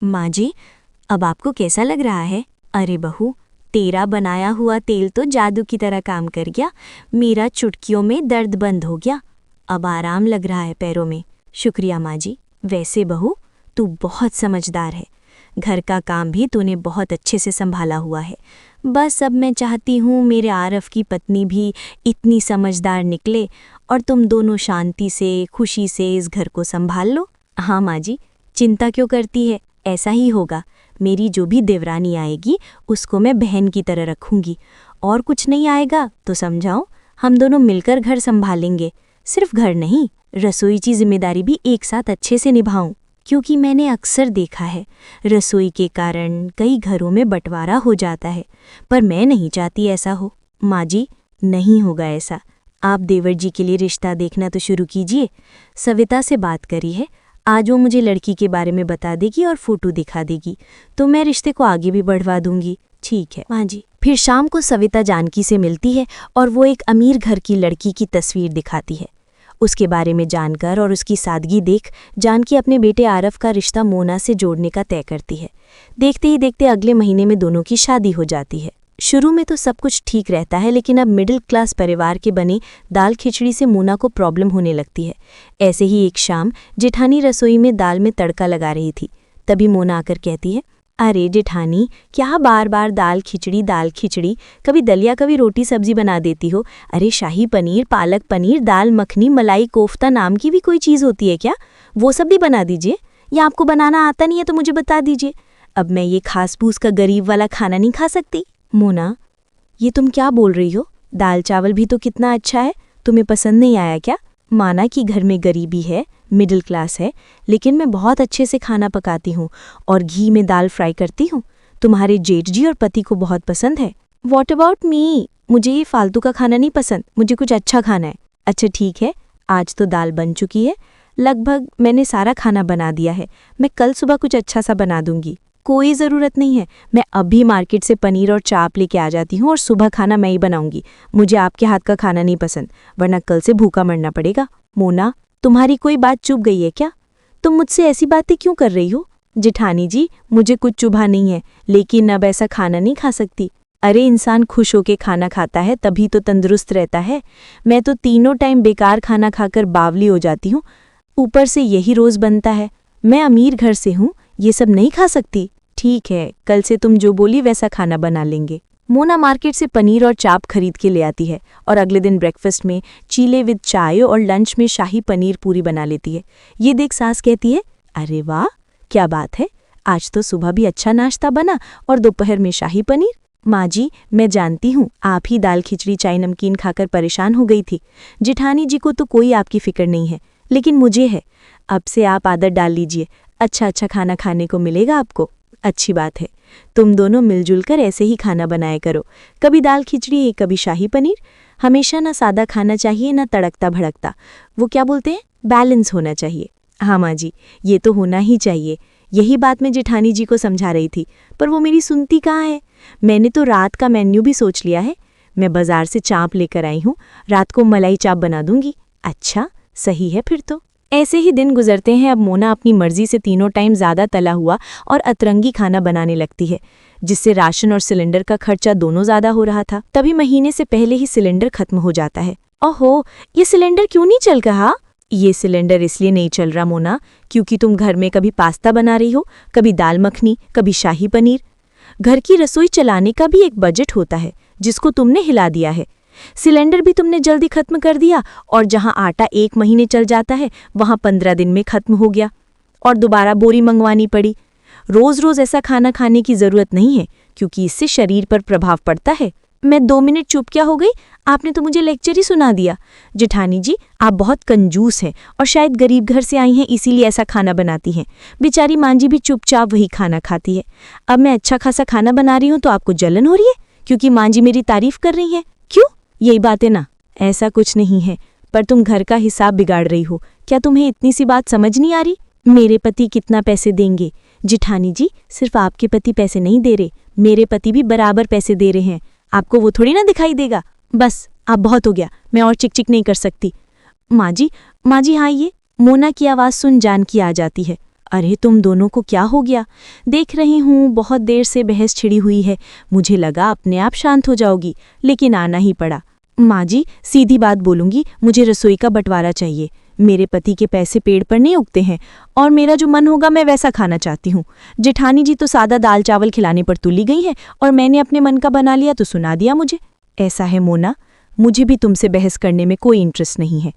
माँ जी, अब आपको कैसा लग रहा है? अरे बहू, तेरा बनाया हुआ तेल तो जादू की तरह काम कर गया। मेरा चुटकियों में दर्द बंद हो गया। अब आराम लग रहा है पैरों में। शुक्रिया माँ जी। वैसे बहू, तू बहुत समझदार है। घर का काम भी तूने बहुत अच्छे से संभाला हुआ है। बस अब मैं चाहती हूँ मेरे आरफ की पत्नी भी इतनी समझदार निकले और तुम दोनों शांति से, खुशी से इस घर को संभाल लो। हाँ माँ जी, चिंता क्यों करती है? ऐसा ही होगा। मेरी जो भी देवरानी आएगी उसको मैं बहन की तरह रखूंगी, और कुछ नहीं आएगा तो समझाओ, हम दोनों मिलकर घर संभालेंगे। सिर्फ घर नहीं, रसोई की जिम्मेदारी भी एक साथ अच्छे से निभाऊं, क्योंकि मैंने अक्सर देखा है रसोई के कारण कई घरों में बंटवारा हो जाता है, पर मैं नहीं चाहती ऐसा हो। माँ जी, नहीं होगा ऐसा। आप देवर जी के लिए रिश्ता देखना तो शुरू कीजिए। सविता से बात करी है, आज वो मुझे लड़की के बारे में बता देगी और फोटो दिखा देगी, तो मैं रिश्ते को आगे भी बढ़वा दूंगी। ठीक है माँ जी। फिर शाम को सविता जानकी से मिलती है और वो एक अमीर घर की लड़की की तस्वीर दिखाती है। उसके बारे में जानकर और उसकी सादगी देख जानकी अपने बेटे आरफ का रिश्ता मोना से जोड़ने का तय करती है। देखते ही देखते अगले महीने में दोनों की शादी हो जाती है। शुरू में तो सब कुछ ठीक रहता है, लेकिन अब मिडिल क्लास परिवार के बने दाल खिचड़ी से मोना को प्रॉब्लम होने लगती है। ऐसे ही एक शाम जेठानी रसोई में दाल में तड़का लगा रही थी। तभी मोना आकर कहती है, अरे जेठानी, क्या बार बार दाल खिचड़ी, कभी दलिया कभी रोटी सब्जी बना देती हो। अरे शाही पनीर, पालक पनीर, दाल मखनी, मलाई कोफ्ता नाम की भी कोई चीज़ होती है क्या? वो सब भी बना दीजिए, या आपको बनाना आता नहीं है तो मुझे बता दीजिए। अब मैं ये खास फूस का गरीब वाला खाना नहीं खा सकती। मोना, ये तुम क्या बोल रही हो? दाल चावल भी तो कितना अच्छा है, तुम्हें पसंद नहीं आया क्या? माना कि घर में गरीबी है, मिडिल क्लास है, लेकिन मैं बहुत अच्छे से खाना पकाती हूँ और घी में दाल फ्राई करती हूँ। तुम्हारे जेठ जी और पति को बहुत पसंद है। What about me? मुझे ये फालतू का खाना नहीं पसंद, मुझे कुछ अच्छा खाना है। अच्छा ठीक है, आज तो दाल बन चुकी है, लगभग मैंने सारा खाना बना दिया है। मैं कल सुबह कुछ अच्छा सा बना दूंगी। कोई ज़रूरत नहीं है, मैं अभी मार्केट से पनीर और चाप लेके आ जाती हूँ और सुबह खाना मैं ही बनाऊंगी। मुझे आपके हाथ का खाना नहीं पसंद, वरना कल से भूखा मरना पड़ेगा। मोना, तुम्हारी कोई बात चुभ गई है क्या? तुम मुझसे ऐसी बातें क्यों कर रही हो? जेठानी जी, मुझे कुछ चुभा नहीं है, लेकिन अब ऐसा खाना नहीं खा सकती। अरे इंसान खुश होके खाना खाता है तभी तो तंदुरुस्त रहता है। मैं तो तीनों टाइम बेकार खाना खाकर बावली हो जाती हूँ, ऊपर से यही रोज़ बनता है। मैं अमीर घर से हूँ, ये सब नहीं खा सकती। ठीक है, कल से तुम जो बोली वैसा खाना बना लेंगे। मोना मार्केट से पनीर और चाप खरीद के ले आती है और अगले दिन ब्रेकफास्ट में चीले विद चाय और लंच में शाही पनीर पूरी बना लेती है। ये देख सास कहती है, अरे वाह, क्या बात है, आज तो सुबह भी अच्छा नाश्ता बना और दोपहर में शाही पनीर। माँ जी, मैं जानती हूँ आप ही दाल खिचड़ी चाय नमकीन खाकर परेशान हो गई थी। जेठानी जी को तो कोई आपकी फिक्र नहीं है, लेकिन मुझे है। अब से आप आदत डाल लीजिए, अच्छा खाना खाने को मिलेगा आपको। अच्छी बात है, तुम दोनों मिलजुल कर ऐसे ही खाना बनाया करो, कभी दाल खिचड़ी, कभी शाही पनीर। हमेशा ना सादा खाना चाहिए ना तड़कता भड़कता, वो क्या बोलते हैं, बैलेंस होना चाहिए। हाँ माँ जी, ये तो होना ही चाहिए। यही बात मैं जेठानी जी को समझा रही थी, पर वो मेरी सुनती कहाँ है। मैंने तो रात का मेन्यू भी सोच लिया है। मैं बाजार से चाप लेकर आई हूँ, रात को मलाई चाप बना दूंगी। अच्छा, सही है फिर तो। ऐसे ही दिन गुजरते हैं। अब मोना अपनी मर्जी से तीनों टाइम ज़्यादा तला हुआ और अतरंगी खाना बनाने लगती है, जिससे राशन और सिलेंडर का खर्चा दोनों ज़्यादा हो रहा था। तभी महीने से पहले ही सिलेंडर खत्म हो जाता है। ओहो, ये सिलेंडर क्यों नहीं चल रहा? ये सिलेंडर इसलिए नहीं चल रहा मोना, क्योंकि तुम घर में कभी पास्ता बना रही हो, कभी दाल मखनी, कभी शाही पनीर। घर की रसोई चलाने का भी एक बजट होता है, जिसको तुमने हिला दिया है। सिलेंडर भी तुमने जल्दी खत्म कर दिया, और जहां आटा 1 महीने चल जाता है वहां 15 दिन में खत्म हो गया और दोबारा बोरी मंगवानी पड़ी। रोज रोज ऐसा खाना खाने की जरूरत नहीं है, क्योंकि इससे शरीर पर प्रभाव पड़ता है। मैं 2 मिनट चुप क्या हो गई? आपने तो मुझे लेक्चर ही सुना दिया। जेठानी जी, आप बहुत कंजूस हैं और शायद गरीब घर से आई हैं, इसीलिए ऐसा खाना बनाती हैं। बेचारी माँ जी भी चुपचाप वही खाना खाती है। अब मैं अच्छा खासा खाना बना रही हूँ तो आपको जलन हो रही है, क्योंकि माँ जी मेरी तारीफ कर रही हैं। क्यों? यही बात है ना? ऐसा कुछ नहीं है, पर तुम घर का हिसाब बिगाड़ रही हो। क्या तुम्हें इतनी सी बात समझ नहीं आ रही? मेरे पति कितना पैसे देंगे? जेठानी जी, सिर्फ आपके पति पैसे नहीं दे रहे, मेरे पति भी बराबर पैसे दे रहे हैं। आपको वो थोड़ी ना दिखाई देगा। बस, आप बहुत हो गया, मैं और चिक नहीं कर सकती। माँ जी हाँ, ये मोना की आवाज़ सुन जानकी आ जाती है। अरे तुम दोनों को क्या हो गया? देख रही हूँ बहुत देर से बहस छिड़ी हुई है। मुझे लगा अपने आप शांत हो जाओगी, लेकिन आना ही पड़ा। माँ जी, सीधी बात बोलूँगी, मुझे रसोई का बंटवारा चाहिए। मेरे पति के पैसे पेड़ पर नहीं उगते हैं और मेरा जो मन होगा मैं वैसा खाना चाहती हूँ। जेठानी जी तो सादा दाल चावल खिलाने पर तुली गई हैं और मैंने अपने मन का बना लिया तो सुना दिया मुझे। ऐसा है मोना, मुझे भी तुमसे बहस करने में कोई इंटरेस्ट नहीं है।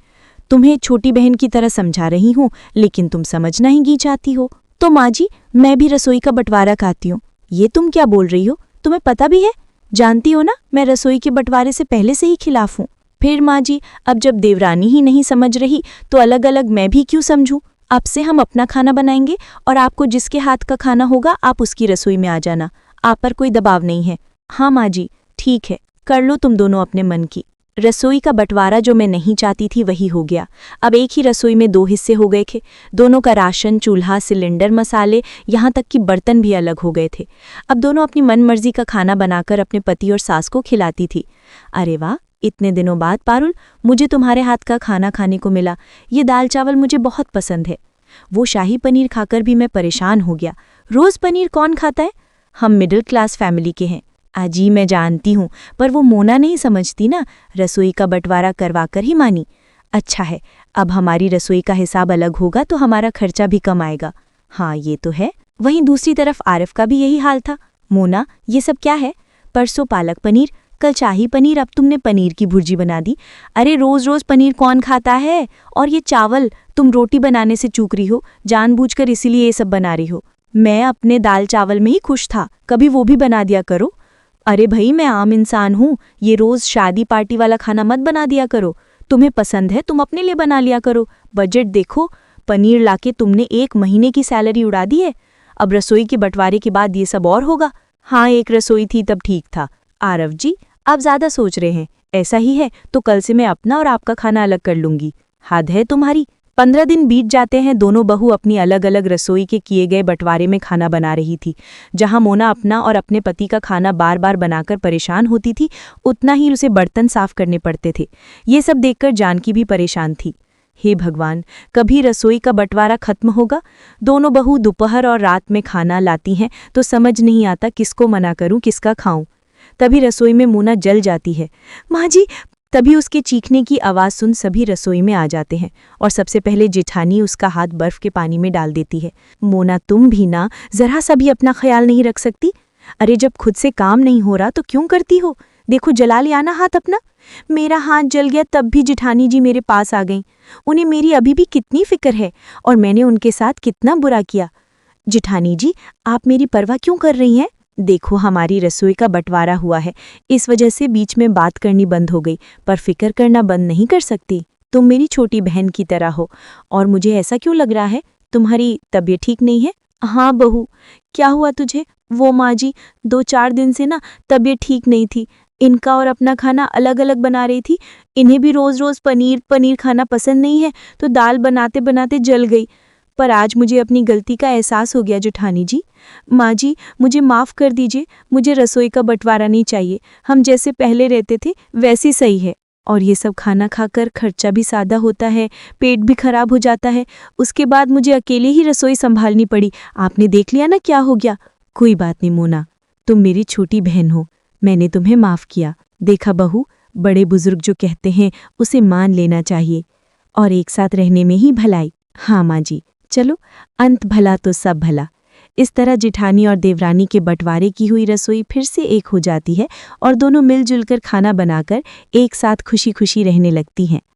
तुम्हें छोटी बहन की तरह समझा रही हूँ, लेकिन तुम समझना ही चाहती हो। तो माँ जी, मैं भी रसोई का बंटवारा खाती हूँ। ये तुम क्या बोल रही हो? तुम्हें पता भी है? जानती हो ना, मैं रसोई के बंटवारे से पहले से ही खिलाफ हूँ। फिर माँ जी, अब जब देवरानी ही नहीं समझ रही तो अलग अलग मैं भी क्यों समझूं? अब से हम अपना खाना बनाएंगे और आपको जिसके हाथ का खाना होगा आप उसकी रसोई में आ जाना। आप पर कोई दबाव नहीं है। हाँ माँ जी, ठीक है, कर लो तुम दोनों अपने मन की। रसोई का बंटवारा जो मैं नहीं चाहती थी वही हो गया। अब एक ही रसोई में 2 हिस्से हो गए थे। दोनों का राशन, चूल्हा, सिलेंडर, मसाले, यहाँ तक कि बर्तन भी अलग हो गए थे। अब दोनों अपनी मनमर्जी का खाना बनाकर अपने पति और सास को खिलाती थी। अरे वाह, इतने दिनों बाद पारुल, मुझे तुम्हारे हाथ का खाना खाने को मिला। ये दाल चावल मुझे बहुत पसंद है। वो शाही पनीर खाकर भी मैं परेशान हो गया। रोज़ पनीर कौन खाता है? हम मिडिल क्लास फैमिली के हैं। अजी मैं जानती हूँ, पर वो मोना नहीं समझती ना, रसोई का बंटवारा करवा कर ही मानी। अच्छा है, अब हमारी रसोई का हिसाब अलग होगा तो हमारा खर्चा भी कम आएगा। हाँ ये तो है। वहीं दूसरी तरफ आरिफ का भी यही हाल था। मोना, ये सब क्या है? परसों पालक पनीर, कल शाही पनीर, अब तुमने पनीर की भुर्जी बना दी। अरे रोज रोज पनीर कौन खाता है? और ये चावल, तुम रोटी बनाने से चूक रही हो, जानबूझकर इसीलिए ये सब बना रही हो। मैं अपने दाल चावल में ही खुश था, कभी वो भी बना दिया करो। अरे भाई, मैं आम इंसान हूँ, ये रोज शादी पार्टी वाला खाना मत बना दिया करो। तुम्हें पसंद है तुम अपने लिए बना लिया करो। बजट देखो, पनीर लाके तुमने 1 महीने की सैलरी उड़ा दी है। अब रसोई के बंटवारे के बाद ये सब और होगा। हाँ, एक रसोई थी तब ठीक था। आरव जी, आप ज्यादा सोच रहे हैं। ऐसा ही है तो कल से मैं अपना और आपका खाना अलग कर लूंगी। हद है तुम्हारी। 15 दिन बीत जाते हैं, दोनों बहू अपनी अलग अलग रसोई के किए गए बंटवारे में खाना बना रही थी। जहां मोना अपना और अपने पति का खाना बार बार बनाकर परेशान होती थी, उतना ही उसे बर्तन साफ करने पड़ते थे। ये सब देखकर जानकी भी परेशान थी। हे भगवान, कभी रसोई का बंटवारा खत्म होगा? दोनों बहू दोपहर और रात में खाना लाती हैं तो समझ नहीं आता किसको मना करूं, किसका खाऊं। तभी रसोई में मोना जल जाती है। माँ जी, तभी उसके चीखने की आवाज़ सुन सभी रसोई में आ जाते हैं और सबसे पहले जेठानी उसका हाथ बर्फ के पानी में डाल देती है। मोना, तुम भी ना जरा सा भी अपना ख्याल नहीं रख सकती? अरे जब खुद से काम नहीं हो रहा तो क्यों करती हो? देखो, जला लिया ना हाथ अपना। मेरा हाथ जल गया तब भी जेठानी जी मेरे पास आ गईं। उन्हें मेरी अभी भी कितनी फिक्र है और मैंने उनके साथ कितना बुरा किया। जेठानी जी, आप मेरी परवाह क्यों कर रही हैं? देखो, हमारी रसोई का बंटवारा हुआ है, इस वजह से बीच में बात करनी बंद हो गई, पर फिक्र करना बंद नहीं कर सकती। तुम मेरी छोटी बहन की तरह हो और मुझे ऐसा क्यों लग रहा है? तुम्हारी तबीयत ठीक नहीं है? हाँ बहू, क्या हुआ तुझे? वो माँ जी, 2-4 दिन से ना तबीयत ठीक नहीं थी। इनका और अपना खाना अलग अलग बना रही थी। इन्हें भी रोज रोज पनीर खाना पसंद नहीं है तो दाल बनाते बनाते जल गई। पर आज मुझे अपनी गलती का एहसास हो गया जेठानी जी। माँ जी, मुझे माफ़ कर दीजिए, मुझे रसोई का बंटवारा नहीं चाहिए। हम जैसे पहले रहते थे वैसे सही है। और ये सब खाना खाकर खर्चा भी सादा होता है, पेट भी खराब हो जाता है। उसके बाद मुझे अकेले ही रसोई संभालनी पड़ी। आपने देख लिया ना क्या हो गया। कोई बात नहीं मोना, तुम मेरी छोटी बहन हो, मैंने तुम्हें माफ़ किया। देखा बहू, बड़े बुजुर्ग जो कहते हैं उसे मान लेना चाहिए और एक साथ रहने में ही भलाई। हाँ माँ जी, चलो, अंत भला तो सब भला। इस तरह जेठानी और देवरानी के बंटवारे की हुई रसोई फिर से एक हो जाती है और दोनों मिलजुल कर खाना बनाकर एक साथ खुशी खुशी रहने लगती हैं।